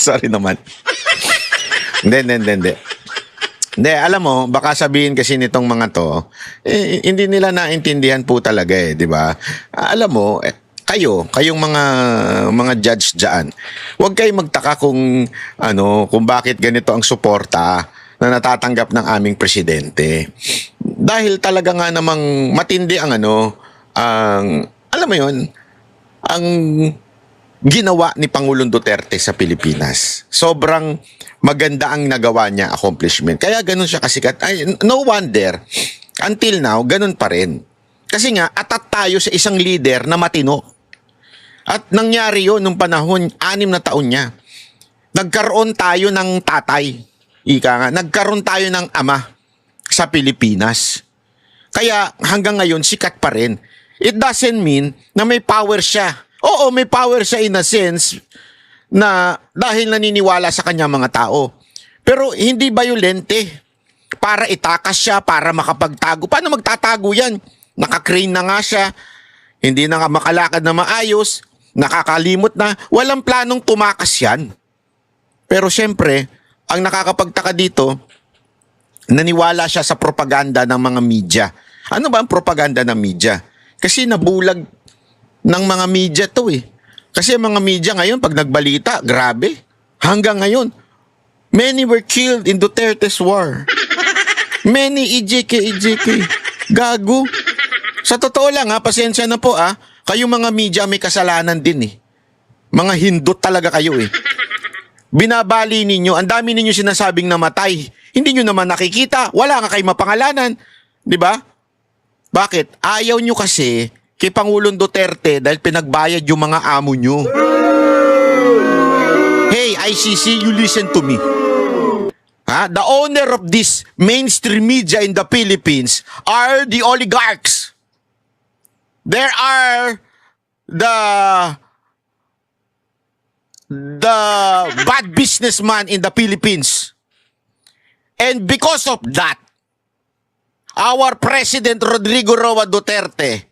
Sorry naman. Hindi. Hindi, alam mo, baka sabihin kasi nitong mga to, hindi nila naintindihan po talaga di ba? Alam mo, kayong mga judge diyan. Huwag kayong magtaka kung bakit ganito ang suporta na natatanggap ng aming presidente. Dahil talaga nga namang matindi ang alam mo 'yon, ang ginawa ni Pangulong Duterte sa Pilipinas. Sobrang maganda ang nagawa niya, accomplishment. Kaya ganun siya kasikat. No wonder, until now, ganun pa rin. Kasi nga, atat tayo sa isang leader na matino. At nangyari yun nung panahon, 6 na taon niya. Nagkaroon tayo ng tatay. Nagkaroon tayo ng ama sa Pilipinas. Kaya hanggang ngayon, sikat pa rin. It doesn't mean na may power siya. Oo, may power siya in a sense na dahil naniniwala sa kanya mga tao. Pero hindi violente para itakas siya, para makapagtago. Paano magtatago yan? Naka-crane na nga siya, hindi na nga makalakad na maayos, nakakalimot na, walang planong tumakas yan. Pero syempre, ang nakakapagtaka dito, naniwala siya sa propaganda ng mga media. Ano ba ang propaganda ng media? Kasi nabulag ng mga media to Kasi mga media ngayon, pag nagbalita, grabe. Hanggang ngayon, many were killed in Duterte's war. Many EJK. Gago. Sa totoo lang pasensya na po kayong mga media may kasalanan din Mga hindot talaga kayo Binabali ninyo, ang dami ninyo sinasabing namatay. Hindi nyo naman nakikita, wala nga kayo mapangalanan. Di ba? Bakit? Ayaw nyo kasi kay Pangulong Duterte dahil pinagbayad yung mga amo nyo. Hey, ICC, you listen to me. The owner of this mainstream media in the Philippines are the oligarchs. There are the bad businessman in the Philippines. And because of that, our President Rodrigo Roa Duterte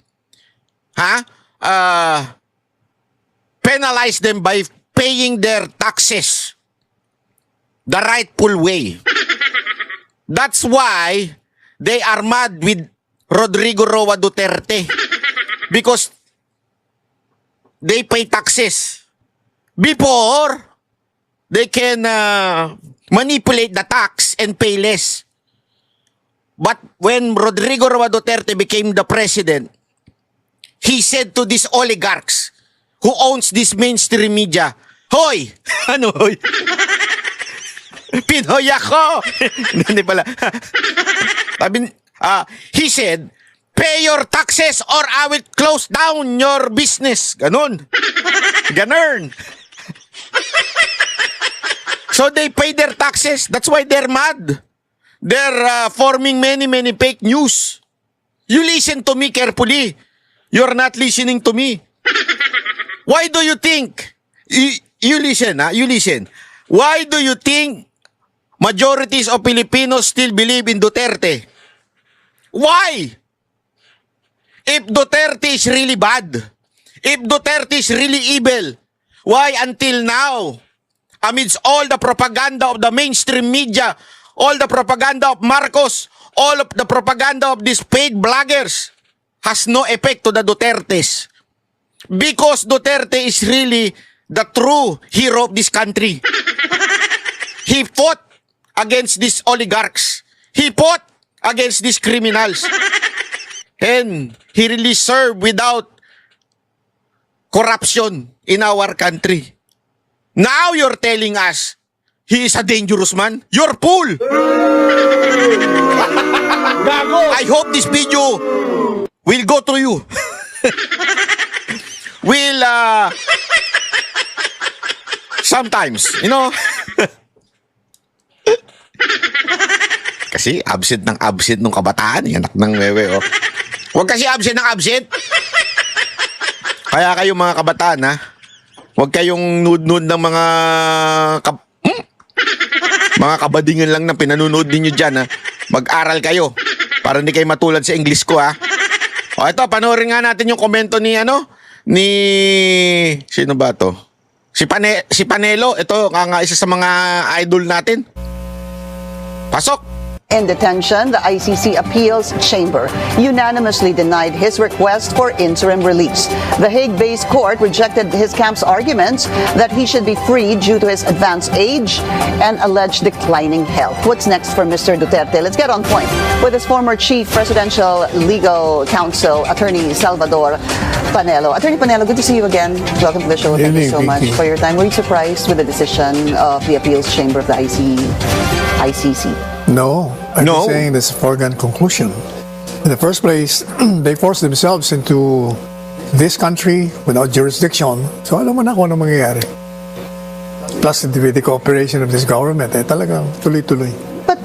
penalize them by paying their taxes the rightful way. That's why they are mad with Rodrigo Roa Duterte because they pay taxes. Before, they can manipulate the tax and pay less. But when Rodrigo Roa Duterte became the president, he said to these oligarchs who owns this mainstream media, Hoy! Ano hoy? Pinoy ako! Hindi pala. He said, pay your taxes or I will close down your business. Ganon. So they pay their taxes. That's why they're mad. They're forming many fake news. You listen to me carefully. You're not listening to me. Why do you think? You listen, You listen. Why do you think majorities of Filipinos still believe in Duterte? Why? If Duterte is really bad, if Duterte is really evil, why until now, amidst all the propaganda of the mainstream media, all the propaganda of Marcos, all of the propaganda of these paid bloggers, has no effect to the Dutertes? Because Duterte is really the true hero of this country. He fought against these oligarchs. He fought against these criminals. And he really served without corruption in our country. Now you're telling us he is a dangerous man? You're fool! Gago! I hope this video will go to you. Will, sometimes, Kasi absent ng kabataan, anak ng wewe, Huwag kasi absent ng absent. Kaya kayo mga kabataan, huwag kayong nude-nude ng mga kabadingan lang na pinanunood ninyo dyan, Mag-aral kayo para hindi kayo matulad sa English ko, O ito, panoorin nga natin yung komento ni, sino ba to? Si Panelo, ito nga isa sa mga idol natin. Pasok! In detention, the ICC Appeals Chamber unanimously denied his request for interim release. The Hague-based court rejected his camp's arguments that he should be freed due to his advanced age and alleged declining health. What's next for Mr. Duterte? Let's get on point with his former chief presidential legal counsel, Attorney Salvador Panelo. Attorney Panelo, good to see you again. Welcome to the show. Thank you so much for your time. Were you surprised with the decision of the Appeals Chamber of the ICC? No, I'm No. just saying this is a foregone conclusion. In the first place, they forced themselves into this country without jurisdiction. So alam mo na kung ano mangyayari. Plus the cooperation of this government, talagang tuloy-tuloy. But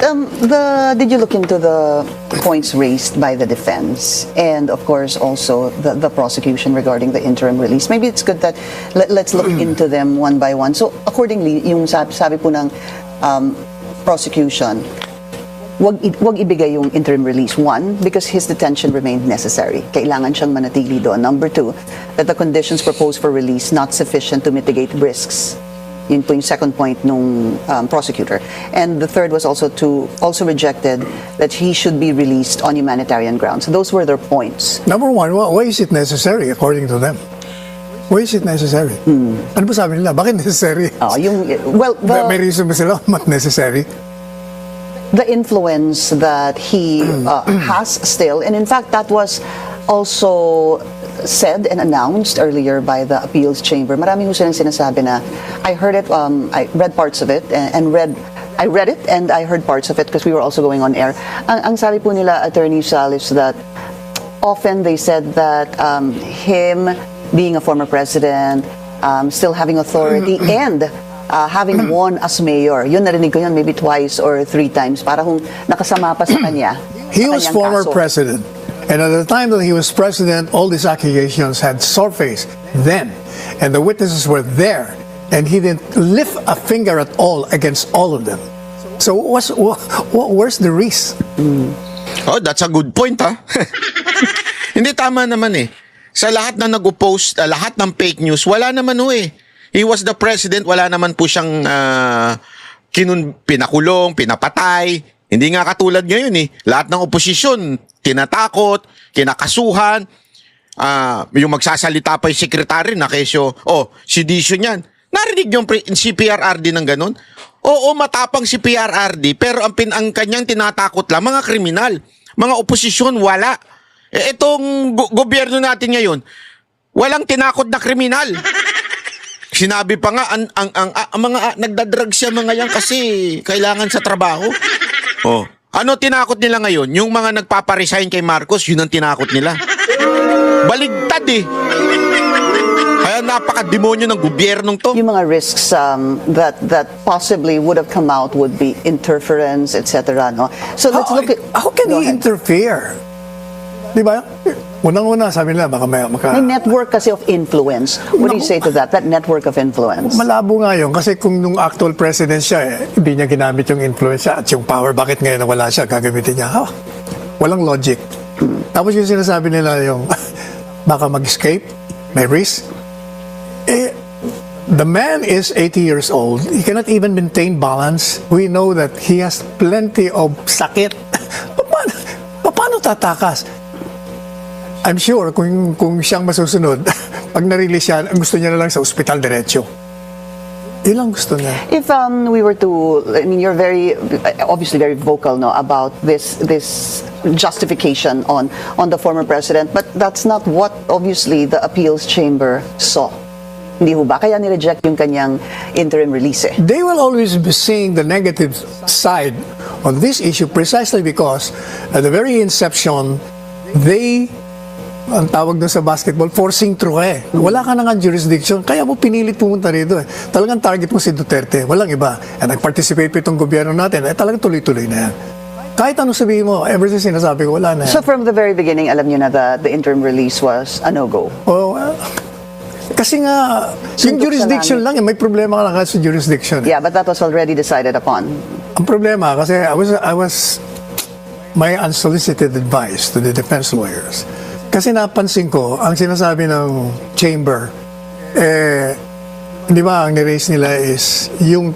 did you look into the points raised by the defense and of course also the prosecution regarding the interim release? Maybe it's good that let's look into them one by one. So accordingly, yung sabi po ng prosecution, wag ibigay yung interim release. One, because his detention remained necessary. Kailangan siyang manatili doon. Number two, that the conditions proposed for release not sufficient to mitigate risks. Yun po yung second point nung prosecutor. And the third was also rejected that he should be released on humanitarian grounds. So those were their points. Number one, why is it necessary according to them? Why is it necessary? Ano ba sabi nila? Bakit necessary? May reason ba sila? Not necessary? The influence that he has still, and in fact that was also said and announced earlier by the appeals chamber. Marami ho silang sinasabi na I heard it, I read parts of it I read it and I heard parts of it because we were also going on air. Ang sabi po nila, Attorney Sal, is that often they said that him being a former president, still having authority and having won as mayor. Yun, narinig ko yun maybe twice or three times para kung nakasama pa sa kanya. He was former kaso. president. And at the time that he was president, all these accusations had surfaced then. And the witnesses were there. And he didn't lift a finger at all against all of them. So where's the risk? Oh, that's a good point, ha? Hindi, tama naman eh. Sa lahat na nag-post, lahat ng fake news, wala naman ho eh. He was the president, wala naman po siyang pinakulong, pinapatay. Hindi nga katulad ngayon eh. Lahat ng oposisyon, tinatakot, kinakasuhan, yung magsasalita pa yung sekretary na kesyo, si Disyo niyan. Narinig yung si PRRD ng ganun? Oo, matapang si PRRD, pero ang kanyang tinatakot lang, mga kriminal. Mga oposisyon, wala. Itong gobyerno natin ngayon, walang tinakot na kriminal. Sinabi pa nga, ang mga nagdadrag siya mga yan kasi kailangan sa trabaho. Ano tinakot nila ngayon? Yung mga nagpaparesign kay Marcos, yun ang tinakot nila. Baligtad eh. Kaya napaka-demonyo ng gobyernong to. Yung mga risks that possibly would have come out would be interference, etc. No? So let's look at... How can he interfere? Di ba? Unang-una, sabi nila, baka may network kasi of influence. What do you say to that? That network of influence? Malabo nga yun. Kasi kung nung actual president siya, hindi niya ginamit yung influence at yung power. Bakit ngayon na wala siya, gagamitin niya? Walang logic. Tapos yung sinasabi nila yung baka mag-escape, may risk. The man is 80 years old. He cannot even maintain balance. We know that he has plenty of sakit. Paano tatakas? I'm sure kung siyang masusunod, pag na-release siya, ang gusto niya na lang sa ospital diretso. Ilang gusto niya. If we were to, I mean, you're obviously very vocal, no, about this justification on the former president, but that's not what obviously the appeals chamber saw. Hindi ho ba? Kaya ni-reject yung kanyang interim release eh. They will always be seeing the negative side on this issue precisely because at the very inception, ang tawag doon sa basketball, forcing through eh. Wala ka na nga jurisdiction, kaya mo pinilit pumunta rito eh. Talagang target mo si Duterte, walang iba. At nag-participate pa itong gobyerno natin, talagang tuloy-tuloy na yan. Kahit ano sabihin mo, ever since sinasabi ko, wala na yan. So from the very beginning, alam nyo na the interim release was a no-go? Kasi nga, yung jurisdiction lang, may problema ka lang sa jurisdiction. Yeah, but that was already decided upon. Ang problema, kasi I was my unsolicited advice to the defense lawyers. Kasi napansin ko, ang sinasabi ng chamber, di ba, ang niraise nila is yung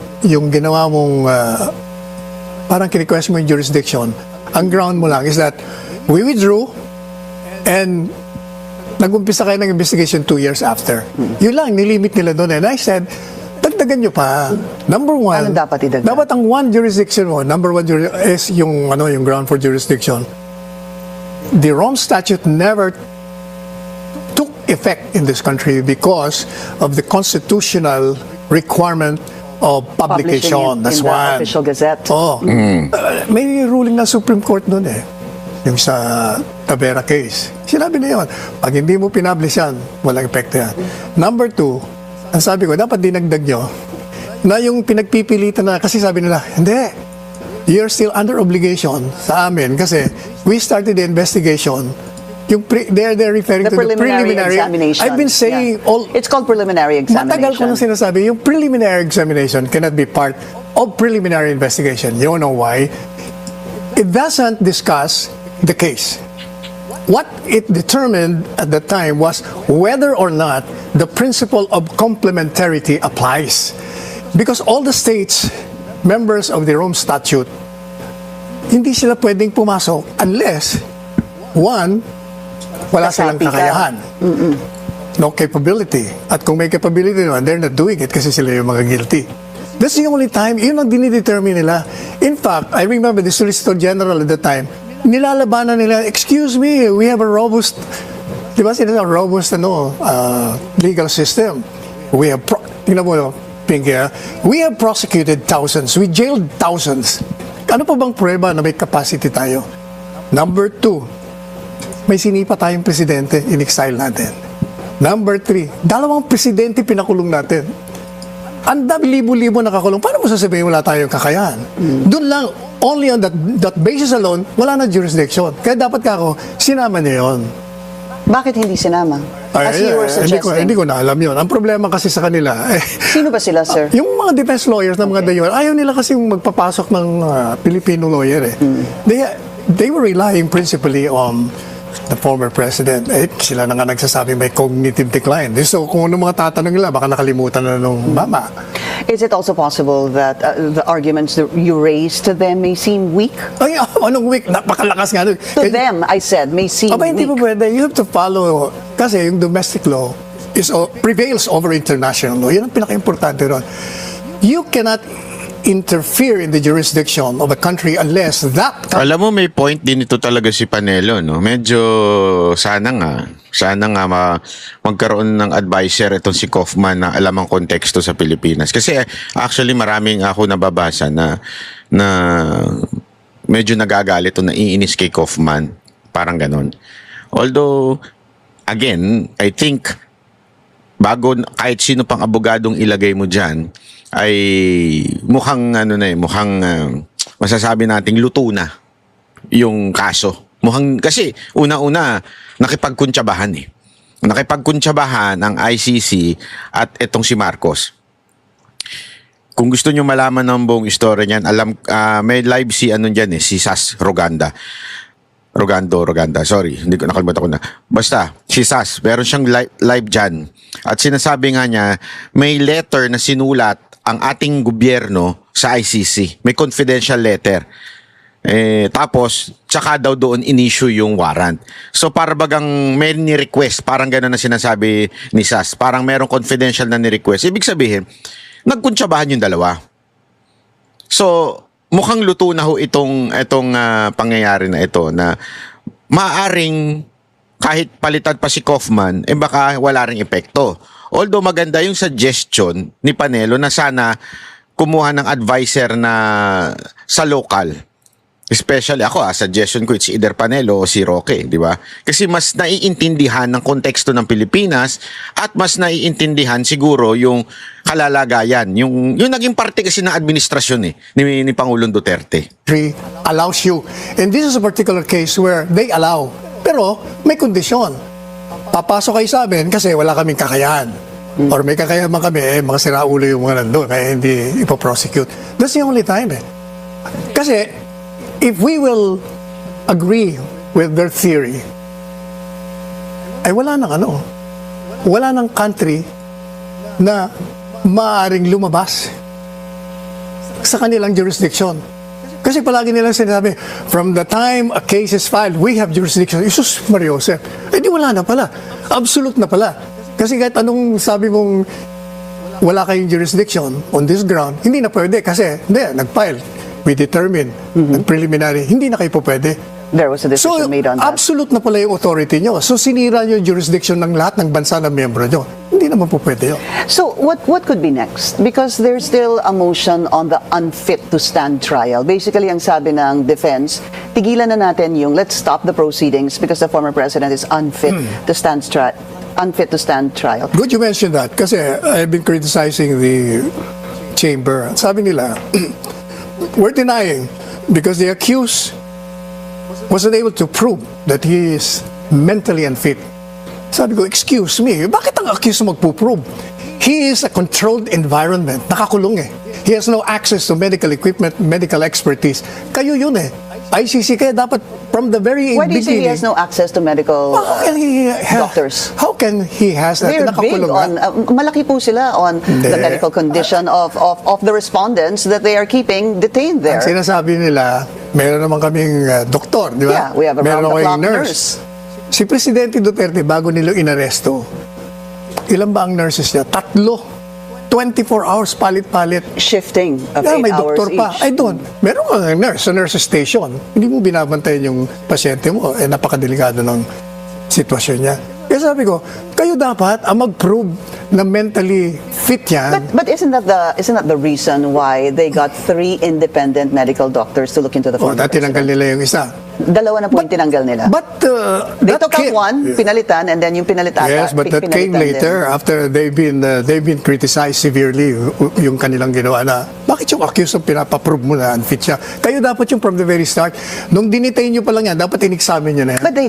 ginawa mong parang kini-question mo yung jurisdiction. Ang ground mo lang is that we withdrew and nag-umpisa kayo ng investigation 2 years after. Yun lang, nilimit nila doon. And I said, dagdagan nyo pa. Number one, Anong dapat idagdag? dapat ang one jurisdiction mo, number one is yung ground for jurisdiction. The Rome Statute never took effect in this country because of the constitutional requirement of publication. Publishing it That's in the one. official gazette. Oh. May ruling ng Supreme Court noon eh. Yung sa Tavera case. Sinabi na yun, pag hindi mo pinablish yan, walang epekto yan. Number two, ang sabi ko, dapat dinagdag nyo na yung pinagpipilitan na, kasi sabi nila, hindi, you're still under obligation sa amin kasi we started the investigation. Yung they're referring to the preliminary examination. I've been saying It's called preliminary examination. Matagal ko na sinasabi, yung preliminary examination cannot be part of preliminary investigation. You know why? It doesn't discuss the case. What it determined at the time was whether or not the principle of complementarity applies. Because all the states, members of the Rome Statute, hindi sila pwedeng pumasok unless, one, wala silang Kasapi ka. kakayahan. No capability. At kung may capability naman, they're not doing it kasi sila yung mga guilty. That's the only time, yun ang dinidetermine nila. In fact, I remember the Solicitor General at the time, nilalabanan nila, excuse me, we have a robust, di ba sila robust legal system. We have, Pinky, we have prosecuted thousands, we jailed thousands. Ano pa bang prueba na may capacity tayo? Number two, may sinipa tayong presidente, in-exile natin. Number three, 2 presidente pinakulong natin. Ang libo-libo nakakulong. Paano mo sasabihin wala tayong kakayahan? Doon lang, only on that basis alone, wala na jurisdiction. Kaya dapat ka ako, sinama niya yun. Bakit hindi sinama? As you were suggesting. Hindi ko na alam yun. Ang problema kasi sa kanila, Sino ba sila, sir? yung mga defense lawyers ng mga dayon, ayaw nila kasi magpapasok ng Filipino lawyer eh. They were relying principally on the former president. Sila na nga nagsasabi may cognitive decline. So kung ano mga tatanong nila, baka nakalimutan na nung mama. Is it also possible that the arguments that you raised to them may seem weak? Ay, anong week? Napakalakas nga. To them, I said, may seem Aba, hindi weak. po pwede. You have to follow. Kasi yung domestic law prevails over international law. Yan ang pinaka-importante ron. You cannot interfere in the jurisdiction of a country unless that country... Alam mo, may point din ito talaga si Panelo, no? Medyo sana nga magkaroon ng advisor itong si Kaufman na alam ang konteksto sa Pilipinas. Kasi actually maraming ako nababasa na medyo nagagalit o naiinis kay Kaufman. Parang ganon. Although, again, I think bago kahit sino pang abogadong ilagay mo dyan, ay mukhang masasabi nating luto na yung kaso. Kasi una-una nakipagkuntsabahan eh. Nakipagkuntsabahan ang ICC at etong si Marcos. Kung gusto niyo malaman ng buong istorya niyan, may live si si Sas Roganda. Sorry, hindi ko nakalimutan ko na. Basta, si Sas, meron siyang live dyan. At sinasabi nga niya, may letter na sinulat ang ating gobyerno sa ICC. May confidential letter. Tapos, tsaka daw doon in-issue yung warrant. So, para bagang may ni-request, parang gano'n na sinasabi ni Sas. Parang merong confidential na ni-request. Ibig sabihin, nagkuntsabahan yung dalawa. So, mukhang luto na ho itong pangyayari na ito na maaring kahit palitan pa si Kaufman, baka wala ring epekto. Although maganda yung suggestion ni Panelo na sana kumuha ng advisor na sa local. Especially ako, suggestion ko it's either Panelo o si Roque, di ba? Kasi mas naiintindihan ng konteksto ng Pilipinas at mas naiintindihan siguro yung kalalagayan, yung naging parte kasi ng administrasyon ni Pangulong Duterte. Allows you. And this is a particular case where they allow. Pero may kondisyon. Papasok kayo sa amin kasi wala kaming kakayahan. Or may kakayahan man kami, mga siraulo yung mga nandun, kaya hindi ipoprosecute. That's the only time Kasi, if we will agree with their theory, ay wala nang country na maaaring lumabas sa kanilang jurisdiction. Kasi palagi nilang sinasabi, from the time a case is filed, we have jurisdiction. Isus Mariose. Eh di wala na pala. Absolute na pala. Kasi kahit anong sabi mong wala kayong jurisdiction on this ground, hindi na pwede kasi, nag-file. We determine, preliminary, hindi na kayo po pwede. There was a decision made on that. Absolute na pala yung authority nyo. So, sinira nyo yung jurisdiction ng lahat ng bansa na miyembro nyo. Hindi naman po pwede yun. So what could be next? Because there's still a motion on the unfit to stand trial. Basically, ang sabi ng defense, tigilan na natin yung let's stop the proceedings because the former president is unfit to stand trial. Good you mentioned that kasi I've been criticizing the chamber. Sabi nila, we're denying because the accused wasn't able to prove that he is mentally unfit. Sabi ko, excuse me, bakit ang accused magpo-prove? He is a controlled environment. Nakakulong eh. He has no access to medical equipment, medical expertise. Kayo yun eh. ICC kaya dapat from the very Why do you say beginning. he has no access to medical How can he doctors? How can he has that? They're big Nakakulong on, malaki po sila on the Hindi. medical condition of the respondents that they are keeping detained there. Ang sinasabi nila, meron naman kaming doktor, di ba? Yeah, we have a meron round-the-clock kaming nurse. Si Presidente Duterte, bago nila inaresto, ilan ba ang nurses niya? 3. 24 hours, palit-palit. Shifting of 8 May hours doktor pa. each. Ay doon, meron kang nurse sa nurse station. Hindi mo binabantayan yung pasyente mo. Napakadelikado ng sitwasyon niya. Kaya sabi ko, kayo dapat ang mag-prove na mentally fit yan. But isn't that the reason why they got 3 independent medical doctors to look into the former Tinanggal president? nila yung isa. Dalawa na po yung tinanggal nila. But They that took out came- one, pinalitan, and then yung pinalitan. Yes, but that came later after they've been criticized severely yung kanilang ginawa na bakit yung accused ang pinapaprove mo na unfit siya? Kayo dapat yung from the very start, nung dinitay nyo pa lang yan, dapat in-examine nyo na yan. But they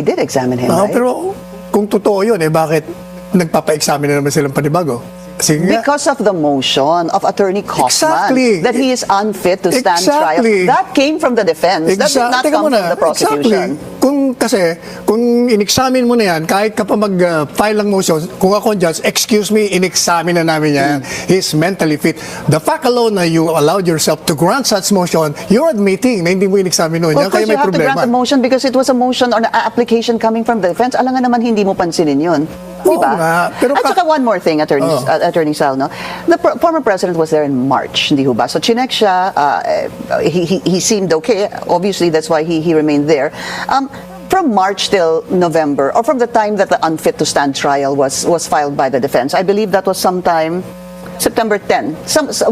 did examine him, right? Pero kung totoo yun, bakit nagpapa-examine na naman silang panibago? Sige nga. Because of the motion of Attorney Kaufman Exactly. that he is unfit to stand Exactly. trial. That came from the defense. That did not Teka come muna. from the prosecution. Exactly. Kung in-examine mo na yan, kahit ka pa mag-file ng motion, kung ako ang judge, excuse me, in-examine na namin yan. He's mentally fit. The fact alone na you allowed yourself to grant such motion, you're admitting na hindi mo in-examine nun. Well, Yan of kaya course, you may have to grant problema. the motion because it was a motion or an application coming from the defense. Alam nga naman, hindi mo pansinin yun. Di Oo ba? nga, pero At saka one more thing, Attorney Sal, no? The former president was there in March, hindi ho ba? So, chinek siya, he seemed okay. Obviously, that's why he remained there. From March till November, or from the time that the unfit to stand trial was filed by the defense, I believe that was sometime September 10.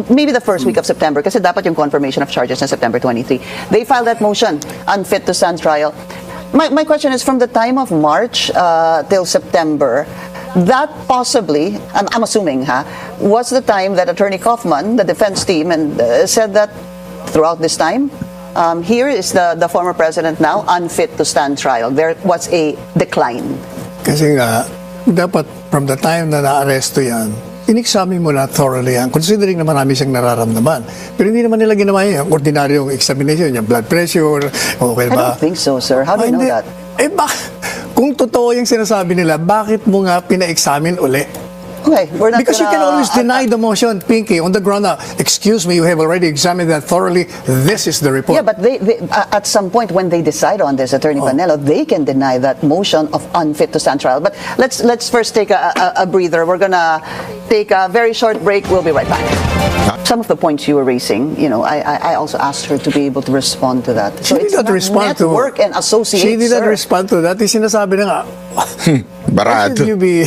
Maybe the first week of September, kasi dapat yung confirmation of charges na September 23. They filed that motion, unfit to stand trial. My question is, from the time of March till September, that possibly, I'm assuming, was the time that Attorney Kaufman, the defense team, and said that throughout this time, here is the former president now unfit to stand trial. There was a decline. Kasi nga, dapat from the time na na-aresto yan, in-examine mo na thoroughly yan, considering na marami siyang nararamdaman. Pero hindi naman nila ginawa yan. Ordinaryong examination, yung blood pressure, okay I ba? don't think so, sir. How do you know Hindi. that? Kung totoo yung sinasabi nila, bakit mo nga pina-examine uli? Okay, we're not Because you can gonna- always deny the motion, Pinky, on the ground now. Excuse me, you have already examined that thoroughly. This is the report. Yeah, but they at some point when they decide on this, Attorney Panelo, they can deny that motion of unfit to stand trial. But let's first take a breather. We're gonna take a very short break. We'll be right back. Some of the points you were raising, I also asked her to be able to respond to that. She did not respond to network and associates. She did not sir. respond to that. Yung sinasabi na nga, why Barato. should you be...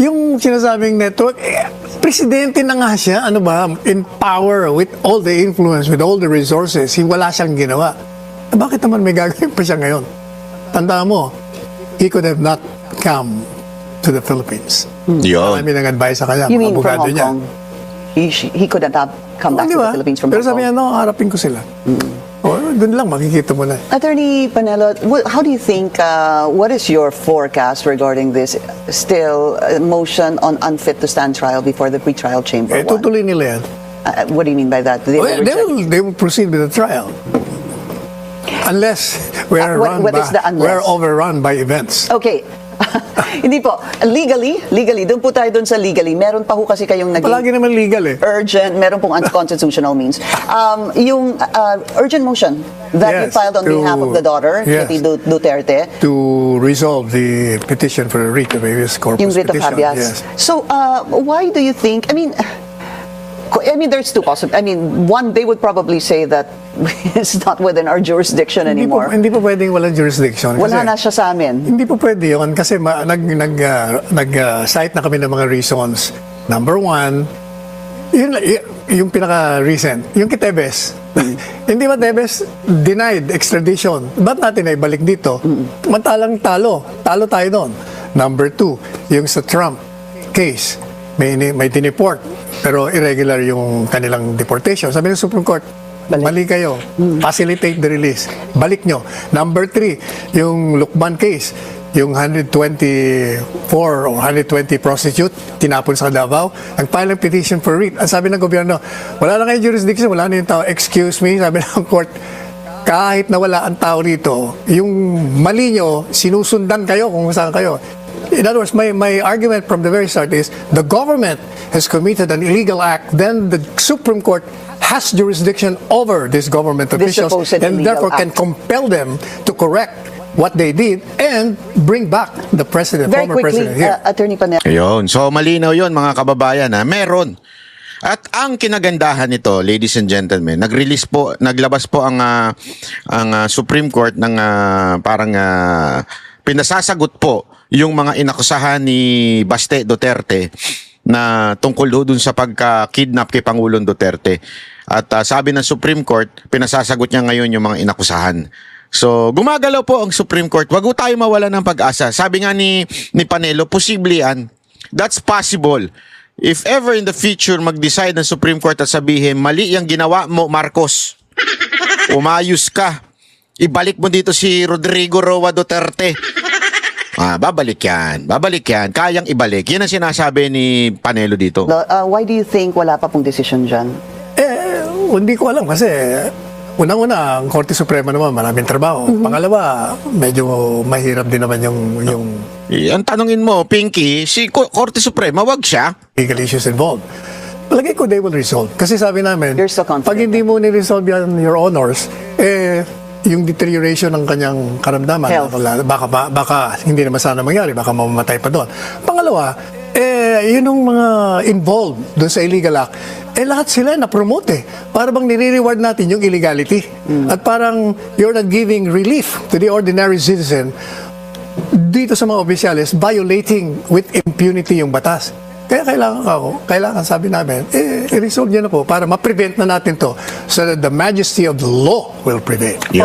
yung sinasabing network, presidente na nga siya, ano ba, in power, with all the influence, with all the resources, wala siyang ginawa. Bakit naman may gagawin pa siya ngayon? Tandaan mo, he could have not come to the Philippines. Yun. Marami nang advice sa kanya, You mga mean from abogado Hong niya. Kong? He could have come back Di to ba? the Philippines from Pero Hong sabi Kong. niya, no, harapin ko sila. Doon lang, makikita mo na. Attorney Panelo, how do you think, what is your forecast regarding this still motion on unfit to stand trial before the pretrial chamber? Tutuloy nila yan. What do you mean by that? Do they Well, reject- they will proceed with the trial. Unless we are what is the unless? we're overrun by events. Okay. Hindi po. Legally, doon po tayo doon sa legally. Meron pa ho kasi kayong naging Palagi naman legal eh. urgent, meron pong unconstitutional means. Yung urgent motion that you Yes, filed on behalf of the daughter, yes. Katie Duterte, To resolve the petition for a writ of habeas corpus yung writ of petition. habeas. Yes. So, why do you think, I mean, there's two possible. I mean, one, they would probably say that it's not within our jurisdiction anymore. Hindi po pwedeng walang jurisdiction. Wala kasi na siya sa amin. Hindi po pwede yun kasi nag-cite na kami ng mga reasons. Number one, yung pinaka-recent, yung kay Tebes. Hindi ba Tebes denied extradition? Ba't natin ay balik dito? Mantalang talo tayo doon. Number two, yung sa Trump case, may dineport pero irregular yung kanilang deportation. Sabi ng Supreme Court, mali kayo. Facilitate the release. Balik nyo. Number three, yung Lukban case, yung 124 or 120 prostitute, tinapon sa Davao, nag-file ng petition for writ. Ang sabi ng gobyerno, wala na kayong jurisdiction, wala na yung tao. Excuse me, sabi ng court, kahit na wala ang tao rito, yung mali nyo, sinusundan kayo kung saan kayo. In other words, my argument from the very start is the government has committed an illegal act, then the Supreme Court has jurisdiction over these government This officials supposed and illegal therefore can act. compel them to correct what they did and bring back the president, Very former quickly, president here. Attorney Panel. Ayun. So malinaw 'yon mga kababayan ha. Meron. At ang kinagandahan nito, ladies and gentlemen, naglabas po ang Supreme Court ng parang pinasasagot po yung mga inakusahan ni Baste Duterte na tungkol doon sa pagka-kidnap kay Pangulong Duterte. At sabi ng Supreme Court, pinasasagot niya ngayon yung mga inakusahan. So, gumagalaw po ang Supreme Court. Wag tayo mawala ng pag-asa. Sabi nga ni Panelo, posible yan. That's possible. If ever in the future mag-decide ng Supreme Court at sabihin, mali yung ginawa mo, Marcos. Umayos ka. Ibalik mo dito si Rodrigo Roa Duterte. Babalik yan. Kayang ibalik. Yan ang sinasabi ni Panelo dito. Why do you think wala pa pong decision dyan? Hindi ko alam kasi unang-una, ang Korte Suprema naman, maraming trabaho. Pangalawa, medyo mahirap din naman yung Ang tanongin mo, Pinky, si Korte Suprema, wag siya. legal issues involved. Palagay ko they will resolve. Kasi sabi namin, You're so confident. pag hindi mo ni-resolve yan, your honors, yung deterioration ng kanyang karamdaman, Health. baka hindi naman sana mangyari, baka mamamatay pa doon. Pangalawa, yun yung mga involved doon sa illegal act, lahat sila na-promote eh. Para bang nire-reward natin yung illegality. At parang you're not giving relief to the ordinary citizen dito sa mga opisyalis, violating with impunity yung batas. Kaya kailangan sabi namin, i-resolve nyo na po para ma-prevent na natin to so that the majesty of the law will prevail.